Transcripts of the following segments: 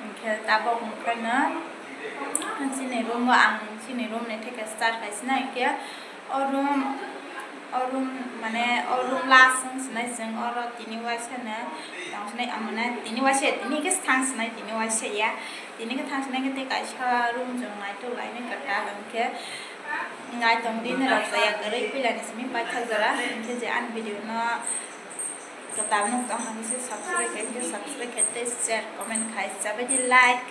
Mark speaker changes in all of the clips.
Speaker 1: ओंखे ताबक ओंखायनो सिनि रूम आं सिनि रूम ने टेके स्टार्ट खायसिना ओंखे रूम माने रूम लास्ट संसनाय जों और तिनि वाइसने थांसनाय आमने तिनि वाइसे तिनि के थांसनाय तिनि वाइसे या तिनि के थांसनाय के ते कायसा रूम जों नायतो लायने कटा ओंखे ngai tong din ra saya gari pilan simi pacha jara ke je an video na total no to han se subscribe ke share comment khai sabe di like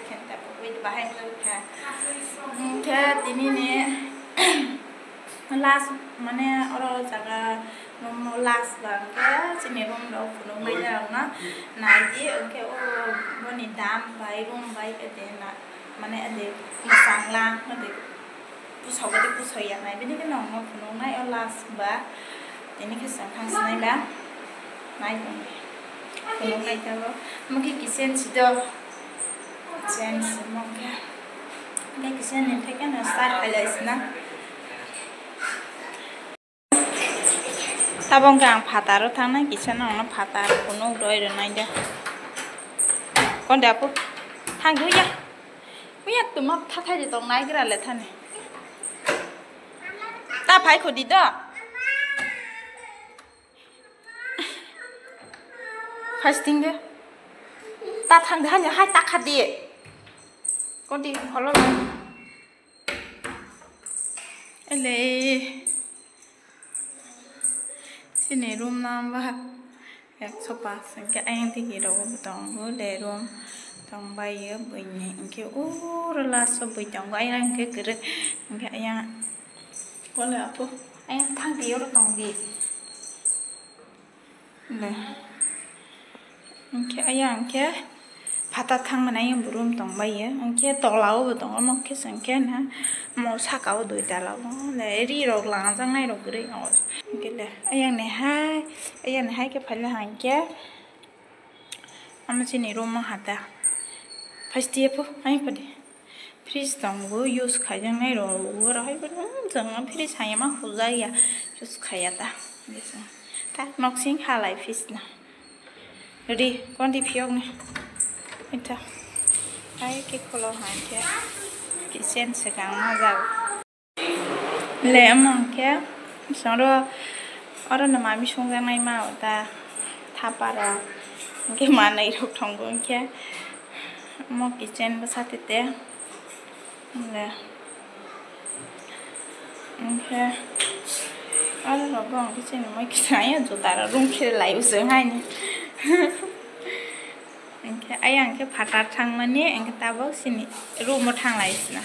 Speaker 1: kan ta poi bahai lo tha ke tini ne last mane oro jaga no last ba ke sini room do no mai na na nai di ke o boni dam bai room bai ke de na mane ade masang lang ade pusau gede pusau ya naik ini kan nong nong naik olas ba ini kesan khang senai ba naik nong naik kalau mungkin kisen sido kisen semoga ini kisen nanti kan start kali isna tabung kang pataro thang naik kisen nong pataro kuno doi naik dah kon dah apa thang dulu ya punya tuh mah thang di tong naik kira le thang ta phải khổ đi đó fasting đấy ta thằng thứ hai là hai tắc hạt đi con đi khó lắm ele xin này room nam và các sofa sang cái anh thì cái đầu tòng với để room tòng bay ở bên này kiểu rồi là số bên trong cái anh cái anh boleh apa? Ayah thang dia orang tong di. Le. Angke ayah angke patah thang mana yang belum tong bayi ya. Angke tolau betul orang ke sangke na mau sakau doi dalau. Le ri rok langsung naik rok gede aus. Angke le. Ayah ne hai ke pala angke. Ama sini rumah hata. Pasti apa? Ayah pada. Freeze tong go use kaya ngai ro go ra hai ba jang freeze hai ma hu ja ya use kaya ta bisa ta nok sing kha lai fish na đi con đi phiêu này ita ai cái color hàng kia cái sen sẽ càng ma giàu lẽ mong kia sau đó ở đó là mai mi xuống ra ngay mà ta tháp ra cái mà này thuộc thòng con kia một cái sen bớt sát tết nè ok ở đó còn cái trên mấy cái này chúng ta là rung khi lại uống hay nè ok ai ăn cái phạt thang mà nè anh cái ta bảo xin rung một thang lại nè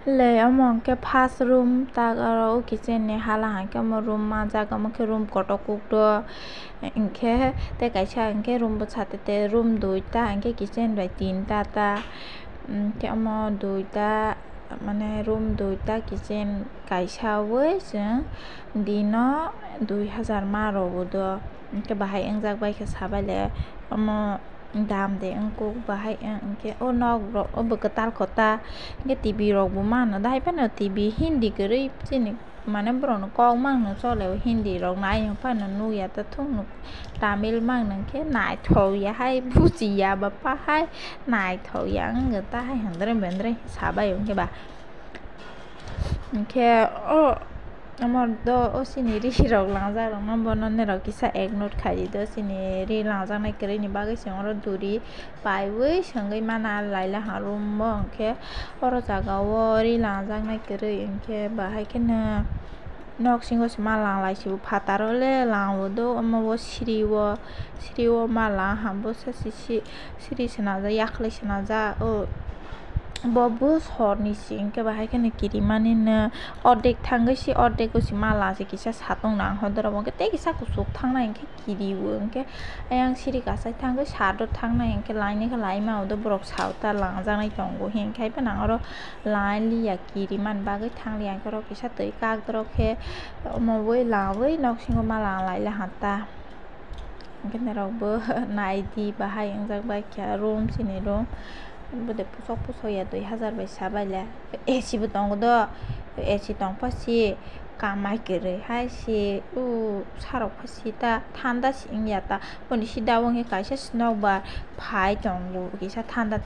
Speaker 1: le among ke pass room ta aro kitchen ne hala han ke mo room ma jaga mo ke room koto kuk do inke te kai cha inke room bo chate te room duita inke kitchen bai tinta ta ke amo duita mane room duita kitchen kai cha we se dino 2000 ma ro do inke bahai engjak bai ke sabale amo dam de angko bahai angke o nok ro o beketal kota ke tv ro bu man dai pa na tv hindi gari chini mane bro no ko mang no so le hindi ro nai yang pa na nu ya ta thung no tamil mang nang ke nai tho ya hai bu ji ya ba pa hai nai tho yang người ta hai handre bendre sabai ke ba ke o amor do o siniri rok langja rok na bonon ne rok kisa ek note khai do siniri langja nai kre ni bagai singor duri pai wei sangai mana laila harum mo ke oro jaga wo ri langja nai kre inke bahai ke na nok singo sima lang lai sibu phataro le lang wo do amo wo siri wo ma la hambo sa siri sena ja yakhle sena ja o bobus horni sing ke bahai ke kiri mani na ordek thangai si ordek ko si mala si kisa satong nang hodra mo ke te kisa kusuk thang na ke kiri wong ke ayang siri ka sai thangai sadot thang na ke line ne ka lai ma odo brok sauta lang jang nai tong go hen khai pa nang aro line li ya kiri man ba ge thang li ang ko kisa tei ka tro ke mo wei la wei nok sing ma la lai la hata ke na ro bo nai di bahai ang jak ba kya room sini room bode pusok ya 2000 bai sabai la AC bu tong do AC tong pa si kamai kere hai si sarok pasita thanda singyata poni sidawang he kaisa snok ba phai tongo kisa thanda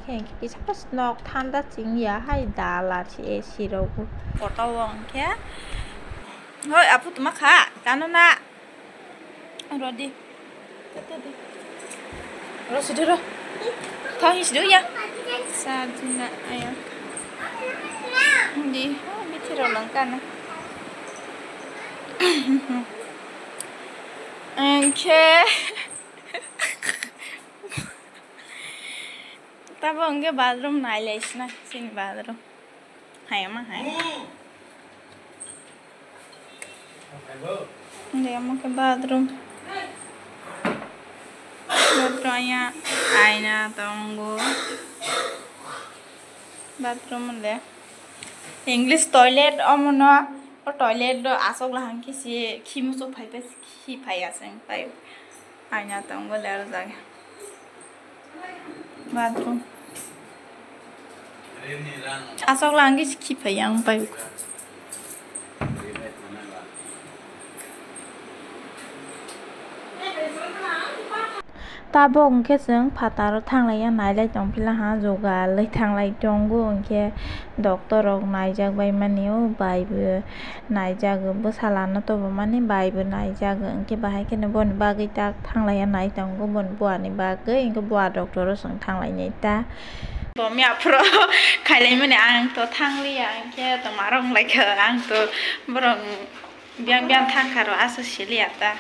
Speaker 1: khe kisa snok thanda singya hai dala si sirok photo wong khe hoi apu tuma kha kanona rodi ro sidro tha hisdo ya sajina ayo di bitiro langkana okay tabo onge bathroom nai leisna sin bathroom hai ama hai ini ama ke bathroom Bathroomnya aina tunggu bathroom le English toilet omno o toilet do asok lahang ki si khimuso phai pe khi phai aseng pai aina tunggu le jaga bathroom asok lahang ki khi phai yang pai tabo ongke jeng phataro thanglai nailai tongpila ha joga lai thanglai tongo ongke doctor rok naijak bai mani o bai bo naijak bwsalano to mani bai bo naijak ongke bahai kene bon bagui tak thanglai nai tongo bon buani bagui ongke bua doctor ro song thanglai nei ta bomya pro khailai mani ang to thanglia ongke to marong lai kha ang to borong biang thangkaro aso silia ta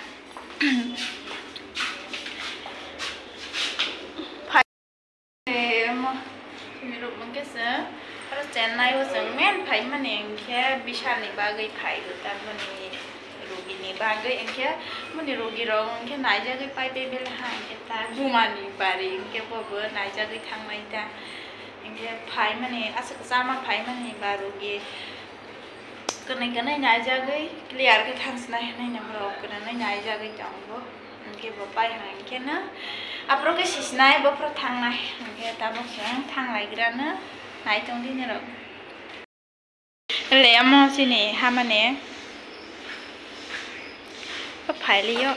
Speaker 1: Chennai was a man payment and care Bishani bagay pay with that money Rugini bagay and care money Rugi wrong can I jaggy pay baby hang get that woman body get over Nijaggy tang like that and get pay money as a summer payment barugi gonna Nijaggy clear get hands nine number of Nijaggy jungle and give a pie hang kenna approach is nine buffer tang and get a box tang like grana nai tong di nero le amo sini hamane ko phai liyo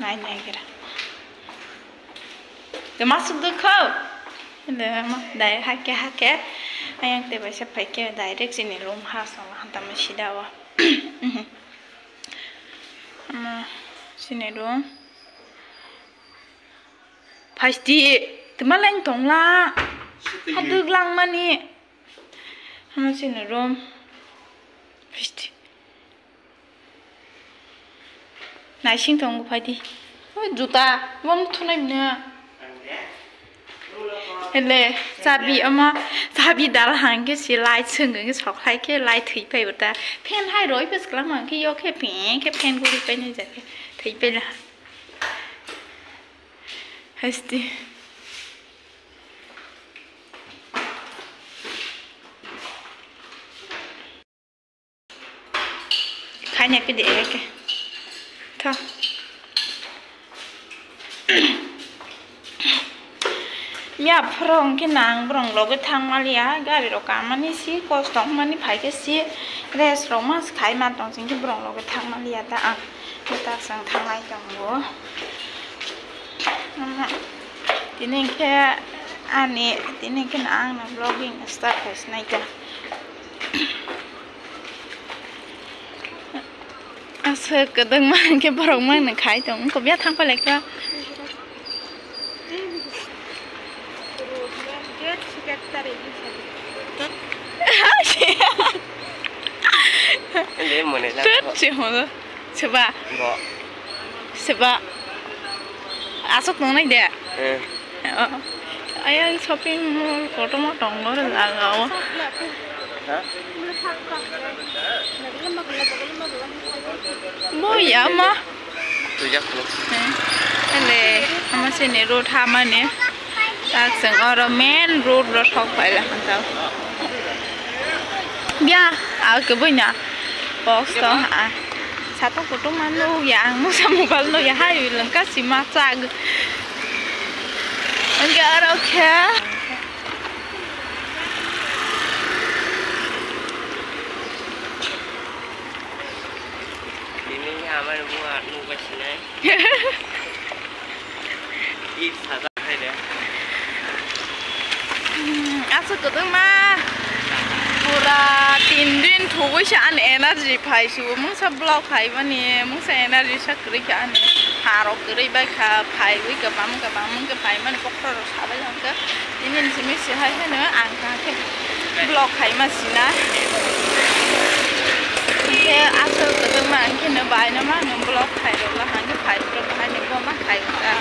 Speaker 1: nai kira ke masuk du kho le amo dai hake ayang te ba se phai ke direct sini room ha so hanta ma sidawa ama sini room pasti temaleng tongla hadug lang mani hama sini room pasti nai sing tong phai di oi juta mon thunai na ele sabi dal hang ke si lai chung ke sok khai ke lai thui pai bata pen hai roi pes klam ke yo ke pen ko ri pai nei ja ke thui pai la hasti Kanya pide ke tha mia prong ke nang brong lo ke thang malia gari ro ka mani si kostong mani phai ke si restaurant mas khai ma tong sing ke brong lo ke thang malia ta a ta sang thang lai tong bo tinin ke ani tinin ke nang na vlogging start host nai ta sơ cái đừng mang cái bông mang nó khai tổng có biết thằng phải lấy cơ Tết chị hồ đó Seba asok nong này deh ayah shopping mall foto mau tong lo là gạo Boya ma. Ele ama sini road hama ne. Tak sang ora main road ro thok pai la hantau. Bia a ke bunya. Box to ha. Satu foto manu yang mu sa mobile no ya hai lang ka sima chag. Enggak oke.
Speaker 2: buat nunggu sini. Ini saja saja.
Speaker 1: Asal kita mah pura tindin tuh sih an energi paysu, mungkin blok pay bani, mungkin energi sakri kan, harok kiri baik pay, wih ke pam mungkin pay mana pokok harus apa yang ke, ini sih hai nih angka ke blok pay masih na. Ke asal kita mah kena bay nama blok pay lah, hanya pay blok pay ni gua mah pay kita.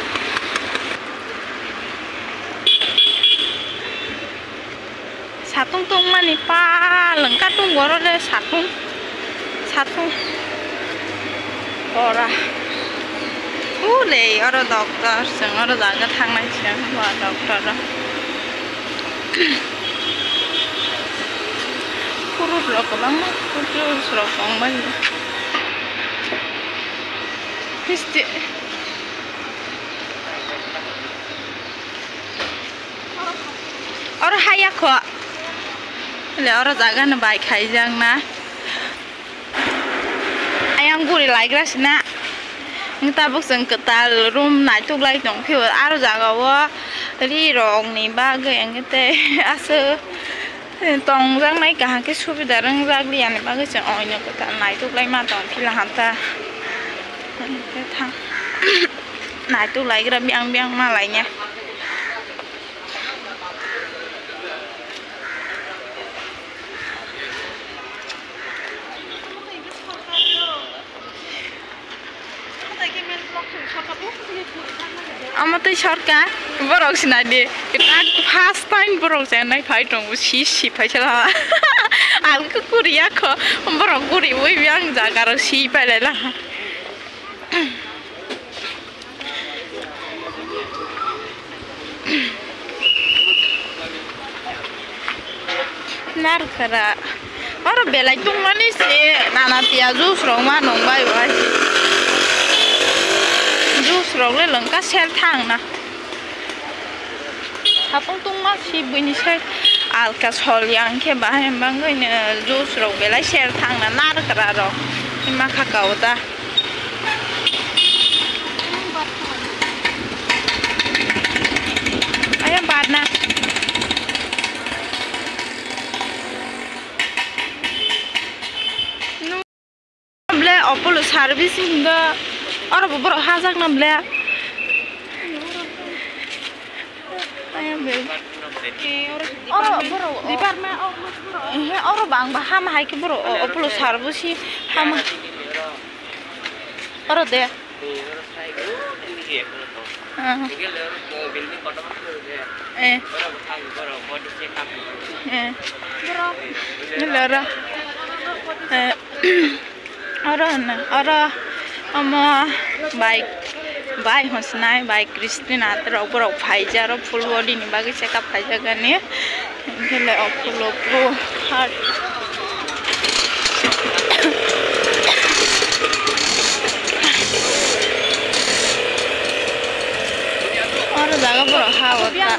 Speaker 1: Satung tung mani pa lengkap tung goro deh satung ora le ora dokter seng ora jaga thang nai seng wa dokter kurus lo kabang mah kurus lo kong bang histi ora haya kok le orang jaga na baik kaijang na ayam gurih lagi lah sih na kita bukan ketal room naik tuh lagi dong pil orang jaga wa ri rong nih bagai yang kita asa tong jang naik kah ke supi darang jagli yang bagai ceng oynya ketal naik tuh lagi mah tong pil hantar kita naik tuh lagi lah biang malainya Amat shortcut, borok sih nade. Kita fast time borok sih nade fight dong, si fight lah. Aku kuria kok, borok kuri, woi biang jaga si pada lah. Nar kera, orang belai tuh manis sih, nana tiazu seroma nongbai wai. Jus role lengkap sel thang na, tapung tung masih bunyi sel alkas hol yang ke bahan bangga ini jus role belai sel thang na nar keraro, ini mah kakao dah. Ayam badna. Nu beli Apollo service hingga orang beberapa hazak nambah, ayam bel, orang bang baham hai ke bro, Apollo service sih ham, orang deh, orang baik hosnai baik Kristin atau orang fajar full body ni bagi check up fajar kan ya, kalau Apollo Pro heart, orang jaga bro hawa tak.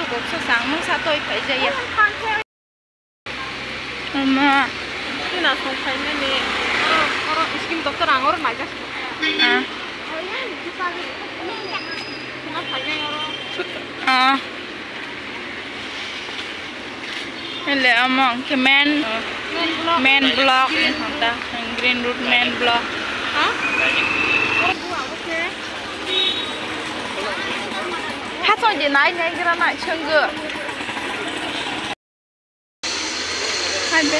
Speaker 1: Kok sang satu aja ya. Mama. Ini langsung kayaknya nih. Orang miskin dokter orang aja. Ini among ke main block, entah green root main block. Hasil je naik kira naik cenggu. Ada.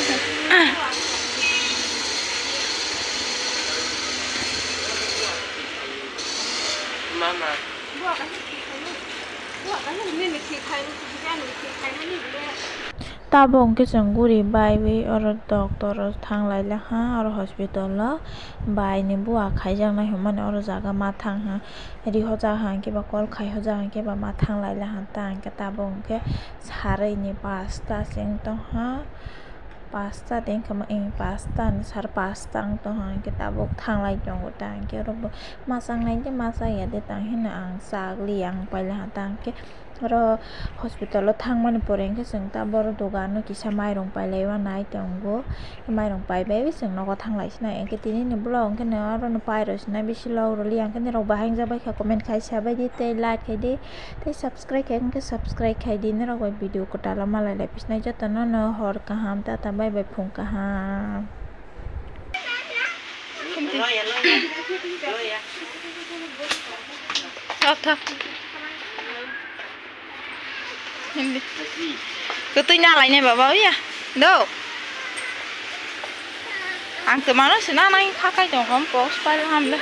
Speaker 2: Mama.
Speaker 1: Tabung ke cenggu bai we orang dokter thang lai lah ha orang hospital lah bai ni buat kajian lah human orang jaga matang ha jadi hoja hang ke bakal kai hoja hang ke ba matang lai lah tang ke tabung ke sehari ni pasta sing toh ha pasta den kama pasta sar pasta to han ke tabok thanglai jong ko tang ke ro masang nai ke masa ya de tang hina ang sak liang paila tang ke ro hospital lo thangmani poreng ke sing ta bor dogan no kisa mai rong pailai wa nai tongo mai rong pai be sing no ko thanglai sina en ke tini ni blong ke no ro no pai ro sina bisi lo ro liang ke ni ro bahang ja bai kha comment khai sa bai di te like khai di te subscribe ke subscribe khai di ne ro ko video ko ta la malai lai pisnai ja ta no hor ka ham ta ta bai bai phung ka ham
Speaker 2: lo ya
Speaker 1: thấp cứ tôi nhà lại này bảo bố ya đâu ăn từ mà nó sẽ nó này khác cái chồng không có phải làm đâu